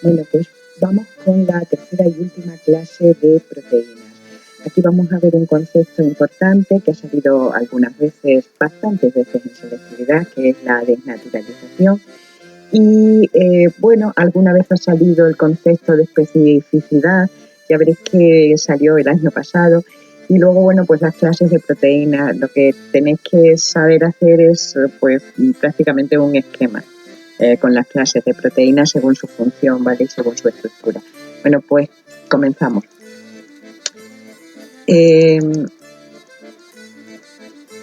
Bueno, pues vamos con la tercera y última clase de proteínas. Aquí vamos a ver un concepto importante que ha salido algunas veces, bastantes veces en selectividad, que es la desnaturalización. Y bueno, alguna vez ha salido el concepto de especificidad, ya veréis que salió el año pasado. Y luego, bueno, pues las clases de proteínas, lo que tenéis que saber hacer es pues prácticamente un esquema con las clases de proteínas según su función, ¿vale? Y según su estructura. Bueno, pues comenzamos.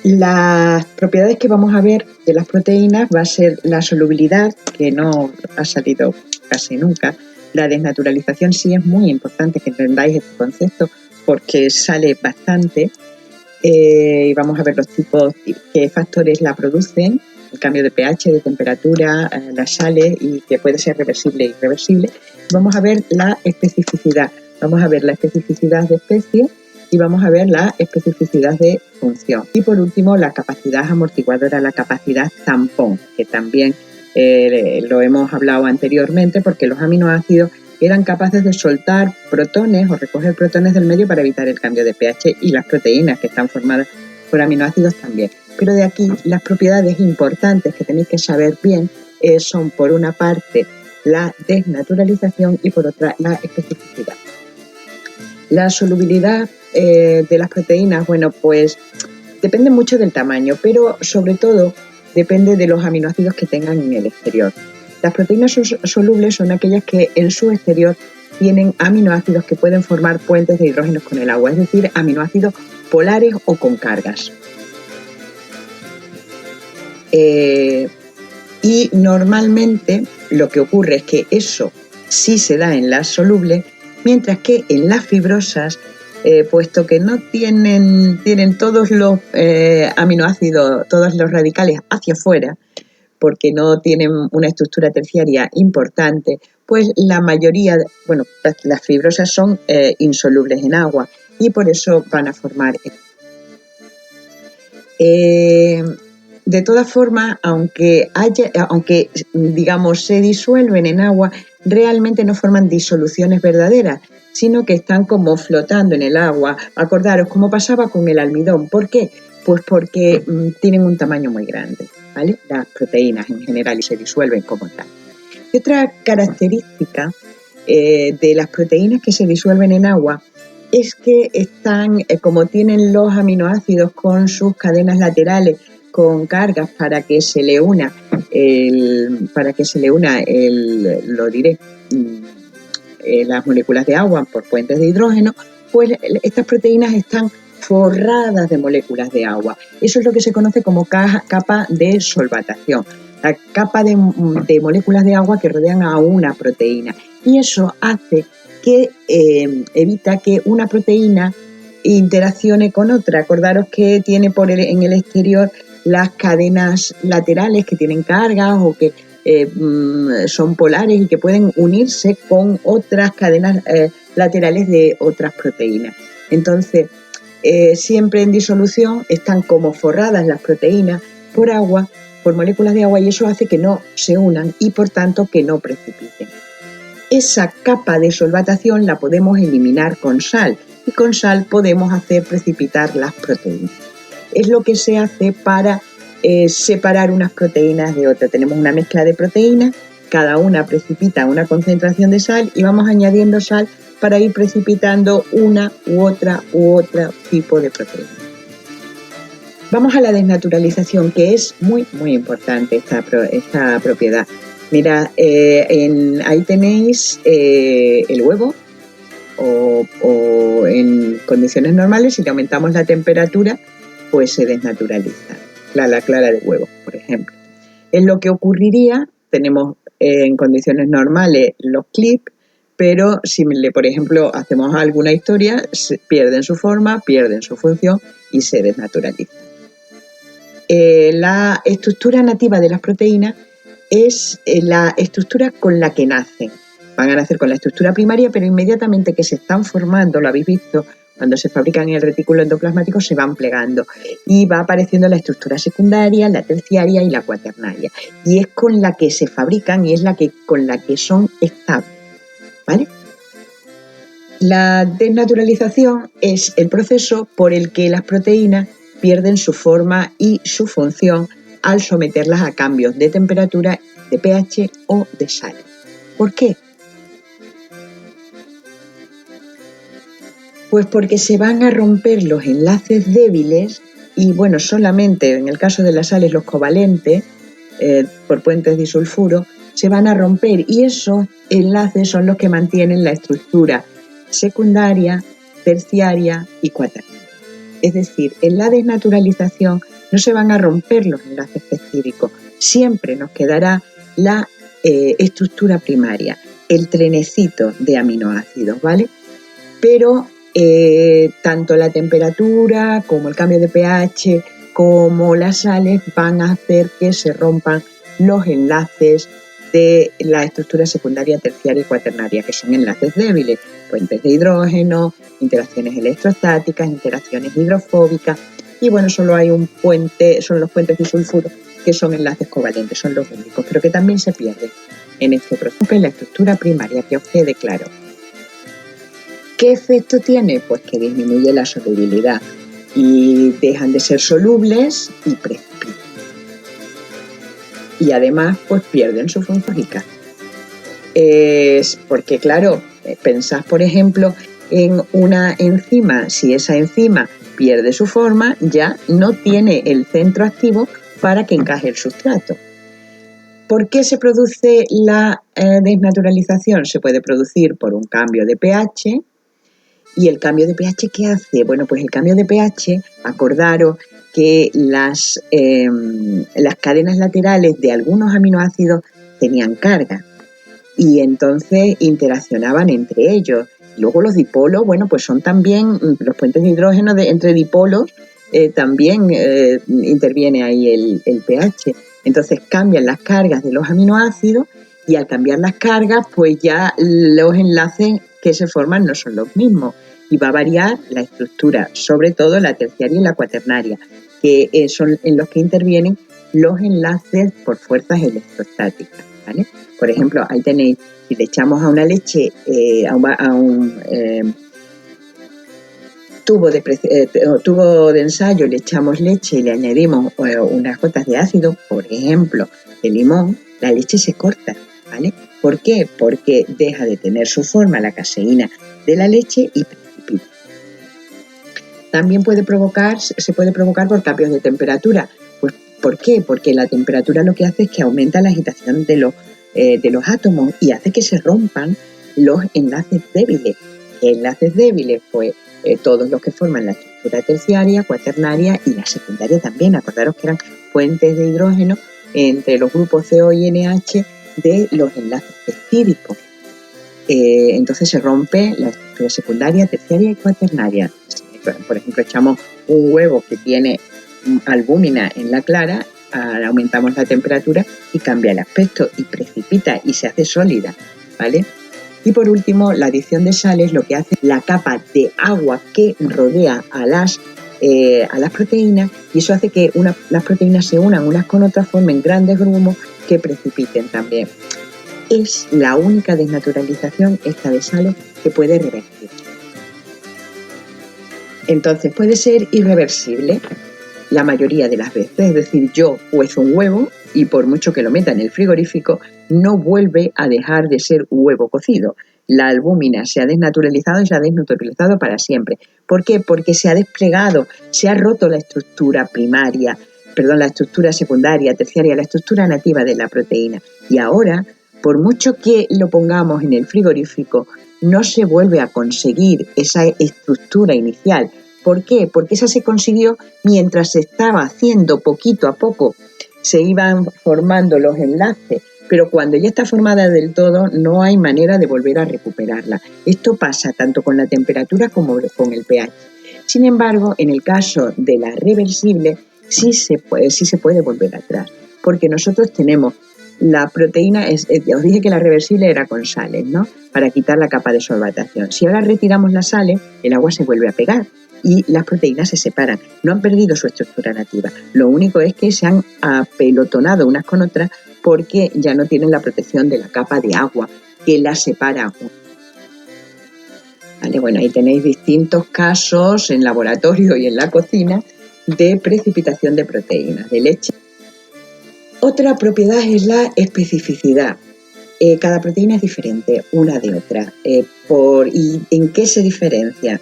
Las propiedades que vamos a ver de las proteínas va a ser la solubilidad, que no ha salido casi nunca. La desnaturalización sí es muy importante que entendáis este concepto porque sale bastante. Y vamos a ver los tipos, qué factores la producen, el cambio de pH, de temperatura, las sales, y que puede ser reversible e irreversible. Vamos a ver la especificidad, vamos a ver la especificidad de especie y vamos a ver la especificidad de función. Y por último, la capacidad amortiguadora, la capacidad tampón, que también lo hemos hablado anteriormente, porque los aminoácidos eran capaces de soltar protones o recoger protones del medio para evitar el cambio de pH, y las proteínas que están formadas por aminoácidos también. Pero de aquí las propiedades importantes que tenéis que saber bien son, por una parte, la desnaturalización y por otra la especificidad. La solubilidad de las proteínas, bueno, pues depende mucho del tamaño, pero sobre todo depende de los aminoácidos que tengan en el exterior. Las proteínas solubles son aquellas que en su exterior tienen aminoácidos que pueden formar puentes de hidrógenos con el agua, es decir, aminoácidos polares o con cargas. Y normalmente lo que ocurre es que eso sí se da en las solubles, mientras que en las fibrosas, puesto que no tienen todos los aminoácidos, todos los radicales hacia afuera, porque no tienen una estructura terciaria importante, pues la mayoría, bueno, las fibrosas son insolubles en agua y por eso van a formar. De todas formas, aunque digamos se disuelven en agua, realmente no forman disoluciones verdaderas, sino que están como flotando en el agua. Acordaros, como pasaba con el almidón. ¿Por qué? Pues porque tienen un tamaño muy grande, ¿vale? Las proteínas en general, y se disuelven como tal. Y otra característica de las proteínas que se disuelven en agua es que están, como tienen los aminoácidos con sus cadenas laterales, con cargas para que se le una las moléculas de agua por puentes de hidrógeno, pues estas proteínas están forradas de moléculas de agua. Eso es lo que se conoce como capa de solvatación, la capa de moléculas de agua que rodean a una proteína. Y eso hace que evita que una proteína interaccione con otra. Acordaros que tiene en el exterior las cadenas laterales que tienen cargas o que son polares y que pueden unirse con otras cadenas laterales de otras proteínas. Entonces, siempre en disolución están como forradas las proteínas por agua, por moléculas de agua, y eso hace que no se unan y por tanto que no precipiten. Esa capa de solvatación la podemos eliminar con sal, y con sal podemos hacer precipitar las proteínas. Es lo que se hace para separar unas proteínas de otras. Tenemos una mezcla de proteínas, cada una precipita una concentración de sal y vamos añadiendo sal para ir precipitando una u otro tipo de proteína. Vamos a la desnaturalización, que es muy, muy importante esta propiedad. Mira, ahí tenéis el huevo, o en condiciones normales, si le aumentamos la temperatura, pues se desnaturaliza. La clara de huevo, por ejemplo. Es lo que ocurriría, tenemos en condiciones normales los clips, pero si, por ejemplo, hacemos alguna historia, pierden su forma, pierden su función y se desnaturalizan. La estructura nativa de las proteínas es la estructura con la que nacen. Van a nacer con la estructura primaria, pero inmediatamente que se están formando, lo habéis visto, cuando se fabrican en el retículo endoplasmático se van plegando y va apareciendo la estructura secundaria, la terciaria y la cuaternaria. Y es con la que se fabrican y es con la que son estables. ¿vale? La desnaturalización es el proceso por el que las proteínas pierden su forma y su función al someterlas a cambios de temperatura, de pH o de sal. ¿Por qué? Pues porque se van a romper los enlaces débiles y, bueno, solamente en el caso de las sales los covalentes, por puentes disulfuro, se van a romper y esos enlaces son los que mantienen la estructura secundaria, terciaria y cuaternaria. Es decir, en la desnaturalización no se van a romper los enlaces peptídicos, siempre nos quedará la estructura primaria, el trenecito de aminoácidos, ¿vale? Pero tanto la temperatura como el cambio de pH como las sales van a hacer que se rompan los enlaces de la estructura secundaria, terciaria y cuaternaria, que son enlaces débiles, puentes de hidrógeno, interacciones electrostáticas, interacciones hidrofóbicas, y bueno, solo hay un puente, son los puentes disulfuro, que son enlaces covalentes, son los únicos, pero que también se pierden en este proceso. En la estructura primaria, que os quede claro. ¿Qué efecto tiene? Pues que disminuye la solubilidad y dejan de ser solubles y precipitan. Y además, pues pierden su función lógica. Porque, claro, pensad, por ejemplo, en una enzima. Si esa enzima pierde su forma, ya no tiene el centro activo para que encaje el sustrato. ¿Por qué se produce la desnaturalización? Se puede producir por un cambio de pH. ¿Y el cambio de pH qué hace? Bueno, pues el cambio de pH, acordaros que las cadenas laterales de algunos aminoácidos tenían carga y entonces interaccionaban entre ellos. Luego los dipolos, bueno, pues son también los puentes de hidrógeno entre dipolos, también interviene ahí el pH. Entonces cambian las cargas de los aminoácidos y al cambiar las cargas, pues ya los enlaces que se forman no son los mismos y va a variar la estructura, sobre todo la terciaria y la cuaternaria, que son en los que intervienen los enlaces por fuerzas electrostáticas, ¿vale? Por ejemplo, ahí tenéis, si le echamos a una leche, a un tubo de ensayo, le echamos leche y le añadimos unas gotas de ácido, por ejemplo, de limón, la leche se corta, ¿vale? ¿Por qué? Porque deja de tener su forma la caseína de la leche y precipita. También se puede provocar por cambios de temperatura. Pues, ¿por qué? Porque la temperatura lo que hace es que aumenta la agitación de los átomos y hace que se rompan los enlaces débiles. Enlaces débiles, pues todos los que forman la estructura terciaria, cuaternaria y la secundaria también. Acordaros que eran puentes de hidrógeno entre los grupos CO y NH de los enlaces peptídicos. Entonces se rompe la estructura secundaria, terciaria y cuaternaria. Por ejemplo, echamos un huevo que tiene albúmina en la clara, aumentamos la temperatura y cambia el aspecto y precipita y se hace sólida, ¿vale? Y por último, la adición de sales lo que hace la capa de agua que rodea a las proteínas, y eso hace que las proteínas se unan unas con otras, formen grandes grumos que precipiten también. Es la única desnaturalización esta de sales que puede revertir. Entonces puede ser irreversible la mayoría de las veces, es decir, yo cuezo un huevo y por mucho que lo meta en el frigorífico no vuelve a dejar de ser huevo cocido. La albúmina se ha desnaturalizado y se ha desnaturalizado para siempre. ¿Por qué? Porque se ha desplegado, se ha roto la estructura primaria, la estructura secundaria, terciaria, la estructura nativa de la proteína. Y ahora, por mucho que lo pongamos en el frigorífico, no se vuelve a conseguir esa estructura inicial. ¿Por qué? Porque esa se consiguió mientras se estaba haciendo poquito a poco, se iban formando los enlaces, pero cuando ya está formada del todo no hay manera de volver a recuperarla. Esto pasa tanto con la temperatura como con el pH. Sin embargo, en el caso de la reversible sí se puede volver atrás, porque nosotros tenemos la proteína, os dije que la reversible era con sales, ¿no? Para quitar la capa de solvatación. Si ahora retiramos las sales, el agua se vuelve a pegar y las proteínas se separan. No han perdido su estructura nativa. Lo único es que se han apelotonado unas con otras porque ya no tienen la protección de la capa de agua que las separa. ¿Vale? Bueno, ahí tenéis distintos casos en laboratorio y en la cocina de precipitación de proteínas de leche. Otra propiedad es la especificidad. Cada proteína es diferente una de otra. ¿Y en qué se diferencia?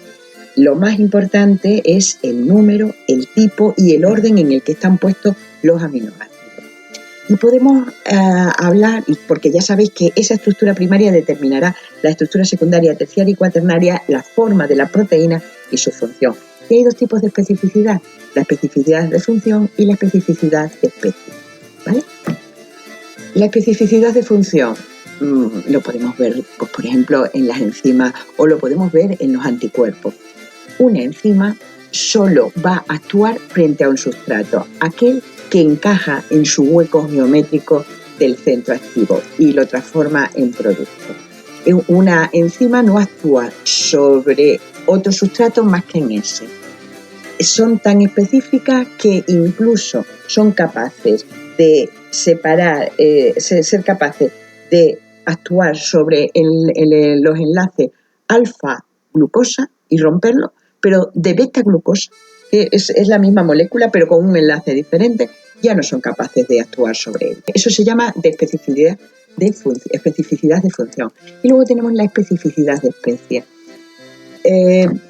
Lo más importante es el número, el tipo y el orden en el que están puestos los aminoácidos. Y podemos hablar, porque ya sabéis que esa estructura primaria determinará la estructura secundaria, terciaria y cuaternaria, la forma de la proteína y su función. Y hay dos tipos de especificidad, la especificidad de función y la especificidad de especie. ¿Vale? La especificidad de función lo podemos ver, pues, por ejemplo, en las enzimas o lo podemos ver en los anticuerpos. Una enzima solo va a actuar frente a un sustrato, aquel que encaja en su hueco geométrico del centro activo y lo transforma en producto. Una enzima no actúa sobre otro sustrato más que en ese. Son tan específicas que incluso son capaces de separar, ser capaces de actuar sobre los enlaces alfa-glucosa y romperlo, pero de beta-glucosa, que es la misma molécula pero con un enlace diferente, ya no son capaces de actuar sobre él. Eso se llama de especificidad de función. Y luego tenemos la especificidad de especie.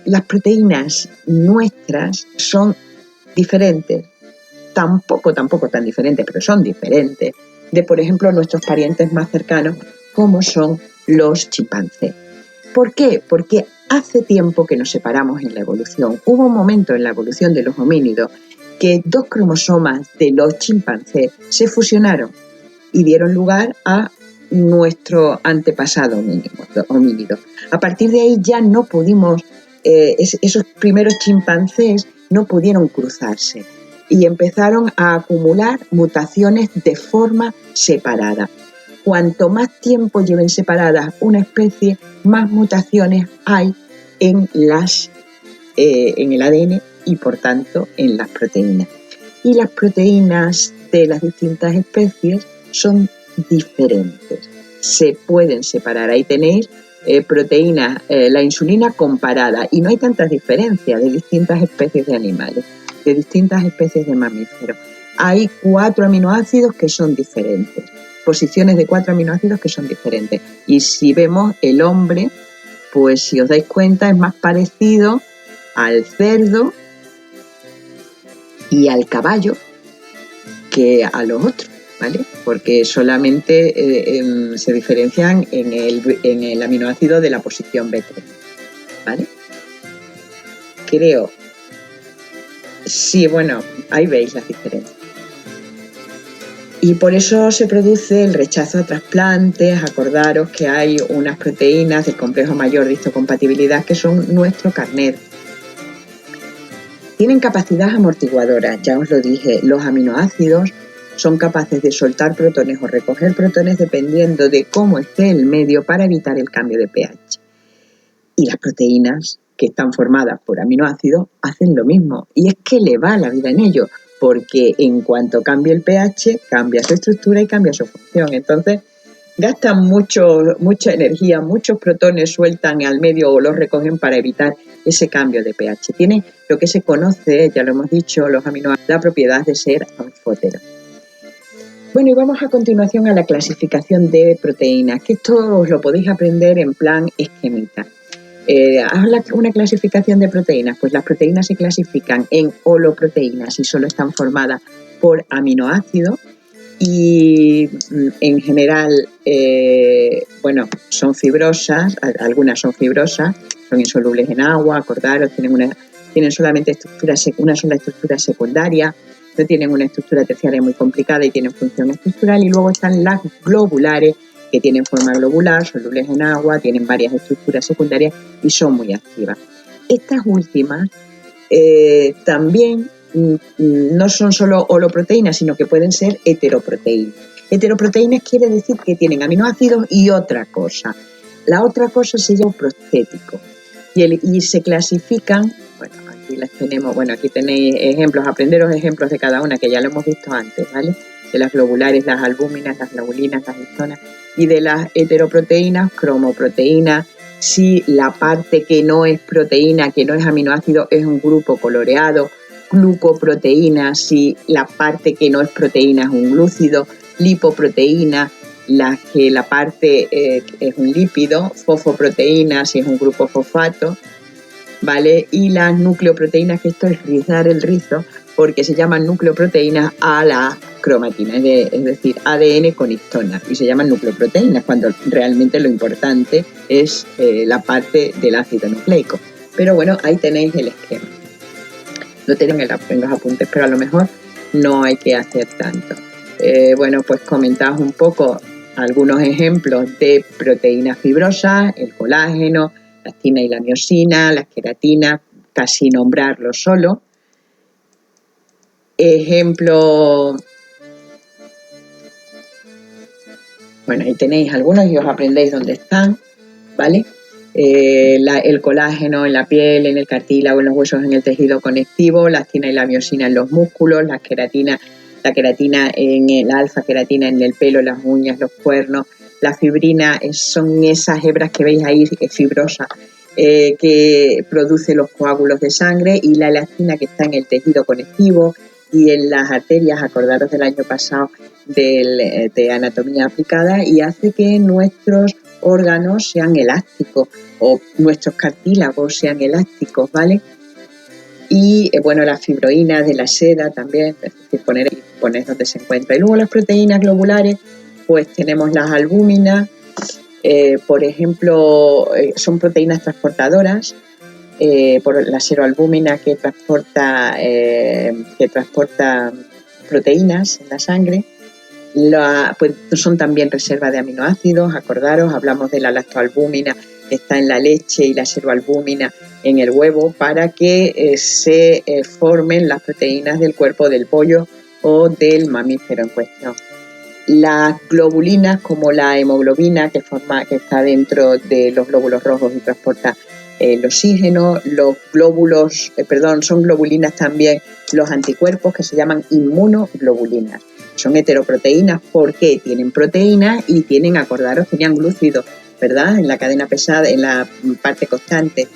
Las proteínas nuestras son diferentes, tampoco tan diferentes, pero son diferentes de, por ejemplo, nuestros parientes más cercanos, como son los chimpancés. ¿Por qué? Porque hace tiempo que nos separamos en la evolución. Hubo un momento en la evolución de los homínidos que dos cromosomas de los chimpancés se fusionaron y dieron lugar a nuestro antepasado homínido. A partir de ahí ya no pudimos, esos primeros chimpancés no pudieron cruzarse y empezaron a acumular mutaciones de forma separada. Cuanto más tiempo lleven separadas una especie, más mutaciones hay en el ADN y por tanto en las proteínas. Y las proteínas de las distintas especies son diferentes, se pueden separar. Ahí tenéis proteínas, la insulina comparada, y no hay tantas diferencias de distintas especies de animales, de distintas especies de mamíferos. Hay 4 aminoácidos que son diferentes, posiciones de 4 aminoácidos que son diferentes. Y si vemos el hombre, pues si os dais cuenta es más parecido al cerdo y al caballo que a los otros, ¿vale? Porque solamente se diferencian en el aminoácido de la posición B3, ¿vale? Creo. Sí, bueno, ahí veis las diferencias. Y por eso se produce el rechazo a trasplantes. Acordaros que hay unas proteínas del complejo mayor de histocompatibilidad que son nuestro carnet. Tienen capacidad amortiguadora, ya os lo dije. Los aminoácidos son capaces de soltar protones o recoger protones dependiendo de cómo esté el medio para evitar el cambio de pH. Y las proteínas que están formadas por aminoácidos hacen lo mismo. Y es que le va la vida en ello, porque en cuanto cambie el pH, cambia su estructura y cambia su función. Entonces, gastan mucha energía, muchos protones sueltan al medio o los recogen para evitar ese cambio de pH. Tienen lo que se conoce, ya lo hemos dicho, los aminoácidos, la propiedad de ser anfóteros. Bueno, y vamos a continuación a la clasificación de proteínas, que esto os lo podéis aprender en plan esquemita. Una clasificación de proteínas, pues las proteínas se clasifican en holoproteínas y solo están formadas por aminoácidos y en general, son fibrosas, algunas son fibrosas, son insolubles en agua, acordaros, tienen solamente una sola estructura secundaria, no tienen una estructura terciaria muy complicada y tienen función estructural, y luego están las globulares, que tienen forma globular, solubles en agua, tienen varias estructuras secundarias y son muy activas. Estas últimas también no son solo holoproteínas, sino que pueden ser heteroproteínas. Heteroproteínas quiere decir que tienen aminoácidos y otra cosa. La otra cosa se llama prostético y se clasifican, aquí las tenemos, aquí tenéis ejemplos, aprenderos ejemplos de cada una, que ya lo hemos visto antes, ¿vale? De las globulares, las albúminas, las globulinas, las histonas, y de las heteroproteínas, cromoproteínas, Si la parte que no es proteína, que no es aminoácido, es un grupo coloreado. Glucoproteína, si la parte que no es proteína es un glúcido. Lipoproteína, la parte es un lípido. Fosfoproteína, si es un grupo fosfato, ¿vale? Y las nucleoproteínas, que esto es rizar el rizo, porque se llaman nucleoproteínas a la cromatina, es decir, ADN con histonas, y se llaman nucleoproteínas cuando realmente lo importante es la parte del ácido nucleico. Pero bueno, ahí tenéis el esquema. Lo tenéis en los apuntes, pero a lo mejor no hay que hacer tanto. Bueno, pues comentaos un poco algunos ejemplos de proteínas fibrosas, el colágeno, la actina y la miosina, las queratinas, casi nombrarlo solo. Ejemplo, bueno, ahí tenéis algunos y os aprendéis dónde están, ¿vale? El colágeno en la piel, en el cartílago, en los huesos, en el tejido conectivo, la actina y la miosina en los músculos, la queratina en la alfa-queratina en el pelo, las uñas, los cuernos. La fibrina son esas hebras que veis ahí fibrosas que produce los coágulos de sangre, y la elastina que está en el tejido conectivo y en las arterias. Acordaros del año pasado de anatomía aplicada, y hace que nuestros órganos sean elásticos o nuestros cartílagos sean elásticos, ¿vale? Y bueno, las fibroínas de la seda también, es decir, poner donde se encuentra. Y luego las proteínas globulares, pues tenemos las albúminas, por ejemplo, son proteínas transportadoras, por la seroalbúmina que transporta proteínas en la sangre. Pues son también reserva de aminoácidos. Acordaros, hablamos de la lactoalbúmina que está en la leche y la seroalbúmina en el huevo para que se formen las proteínas del cuerpo del pollo o del mamífero en cuestión. Las globulinas, como la hemoglobina, que está dentro de los glóbulos rojos y transporta el oxígeno. Son globulinas también los anticuerpos, que se llaman inmunoglobulinas. Son heteroproteínas porque tienen proteínas y tenían glúcidos, ¿verdad? En la cadena pesada, en la parte constante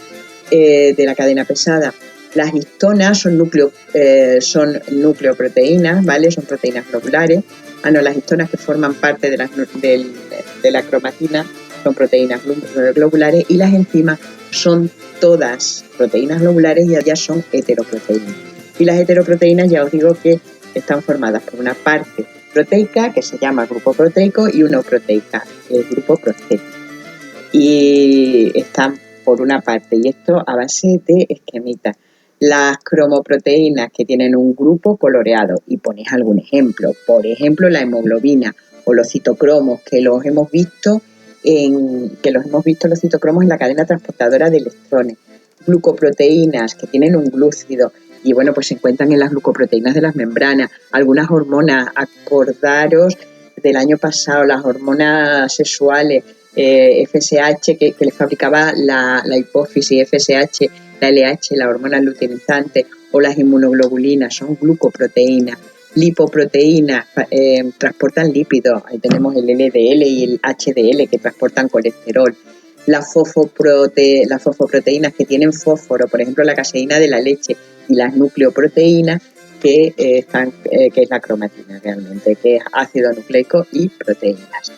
de la cadena pesada. Las histonas son nucleoproteínas, ¿vale? Son proteínas globulares. Las histonas, que forman parte de la cromatina, son proteínas globulares, y las enzimas son todas proteínas globulares y ellas son heteroproteínas. Y las heteroproteínas, ya os digo que están formadas por una parte proteica, que se llama grupo proteico, y una proteica, el grupo proteico. Y están por una parte, y esto a base de esquemitas. Las cromoproteínas, que tienen un grupo coloreado, y ponéis algún ejemplo, por ejemplo la hemoglobina o los citocromos, que los hemos visto los citocromos en la cadena transportadora de electrones. Glucoproteínas, que tienen un glúcido, y bueno, pues se encuentran en las glucoproteínas de las membranas. Algunas hormonas, acordaros del año pasado, las hormonas sexuales, FSH, que les fabricaba la hipófisis, FSH, la LH, la hormona luteinizante, o las inmunoglobulinas, son glucoproteínas. Lipoproteínas, transportan lípidos, ahí tenemos el LDL y el HDL, que transportan colesterol. Las fosfoproteínas, que tienen fósforo, por ejemplo la caseína de la leche, y las nucleoproteínas, que es la cromatina realmente, que es ácido nucleico y proteínas.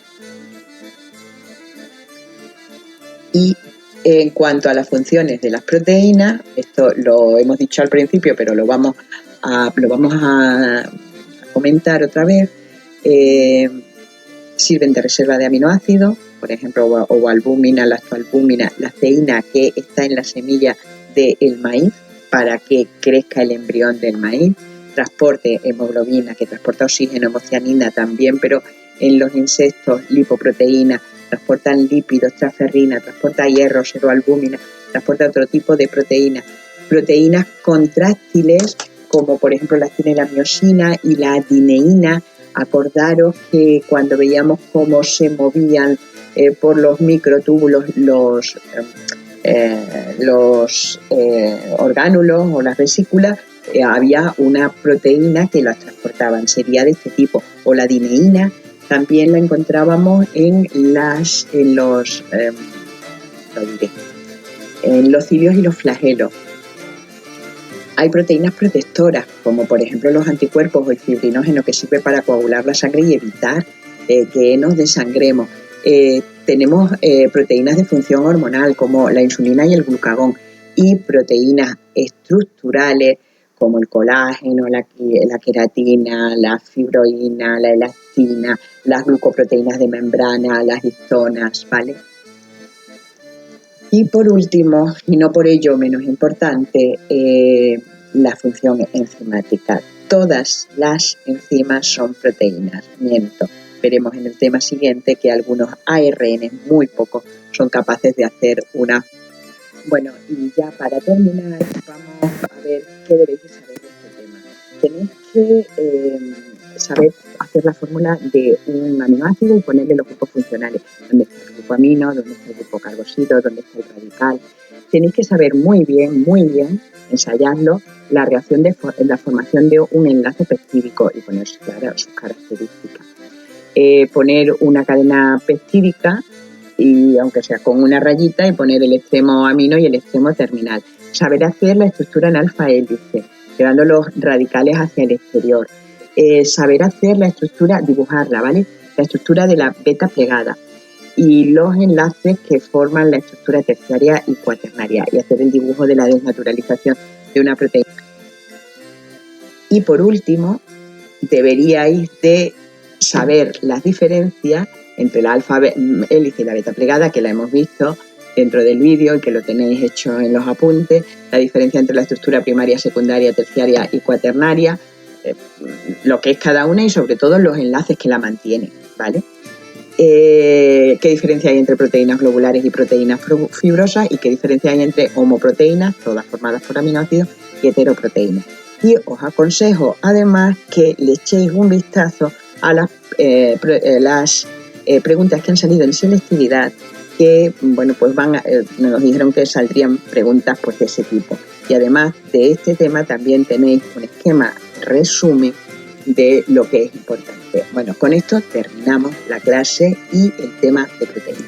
Y en cuanto a las funciones de las proteínas, esto lo hemos dicho al principio, pero lo vamos a comentar otra vez. Sirven de reserva de aminoácidos, por ejemplo, o albúmina, lactoalbúmina, la ceína, que está en la semilla del maíz para que crezca el embrión del maíz. Transporte hemoglobina, que transporta oxígeno, hemocianina también, pero en los insectos, lipoproteína, transportan lípidos, transferrina, transporta hierro, seroalbúmina, transporta otro tipo de proteínas. Proteínas contráctiles, como por ejemplo la actina y la miosina y la adineína. Acordaros que cuando veíamos cómo se movían por los microtúbulos los orgánulos o las vesículas, había una proteína que las transportaban, sería de este tipo. O la adineína también la encontrábamos en los lo diré. En los cilios y los flagelos hay proteínas protectoras, como por ejemplo los anticuerpos o el fibrinógeno, que sirve para coagular la sangre y evitar que nos desangremos. Tenemos proteínas de función hormonal, como la insulina y el glucagón, y proteínas estructurales, como el colágeno, la queratina, la fibroína, la elastina, las glucoproteínas de membrana, las histonas, ¿vale? Y por último, y no por ello menos importante, la función enzimática. Todas las enzimas son proteínas, miento. Veremos en el tema siguiente que algunos ARN, muy pocos, son capaces de hacer una. Bueno, y ya para terminar, vamos a ver qué debéis de saber de este tema. Tenéis que saber hacer la fórmula de un aminoácido y ponerle los grupos funcionales. Dónde está el grupo amino, dónde está el grupo carboxilo, dónde está el radical. Tenéis que saber muy bien, ensayarlo, la reacción de la formación de un enlace peptídico y poner claras sus características. Poner una cadena peptídica, y aunque sea con una rayita, y poner el extremo amino y el extremo terminal. Saber hacer la estructura en alfa hélice, llevando los radicales hacia el exterior. Saber hacer la estructura, dibujarla, ¿vale? La estructura de la beta plegada y los enlaces que forman la estructura terciaria y cuaternaria, y hacer el dibujo de la desnaturalización de una proteína. Y por último, deberíais de saber las diferencias entre la alfa hélice y la beta plegada, que la hemos visto dentro del vídeo y que lo tenéis hecho en los apuntes, la diferencia entre la estructura primaria, secundaria, terciaria y cuaternaria, lo que es cada una y sobre todo los enlaces que la mantienen, ¿vale? Qué diferencia hay entre proteínas globulares y proteínas fibrosas, y qué diferencia hay entre homoproteínas, todas formadas por aminoácidos, y heteroproteínas. Y os aconsejo además que le echéis un vistazo a las preguntas que han salido en selectividad, que bueno, pues nos dijeron que saldrían preguntas pues de ese tipo. Y además de este tema también tenéis un esquema resumen de lo que es importante. Bueno, con esto terminamos la clase y el tema de proteínas.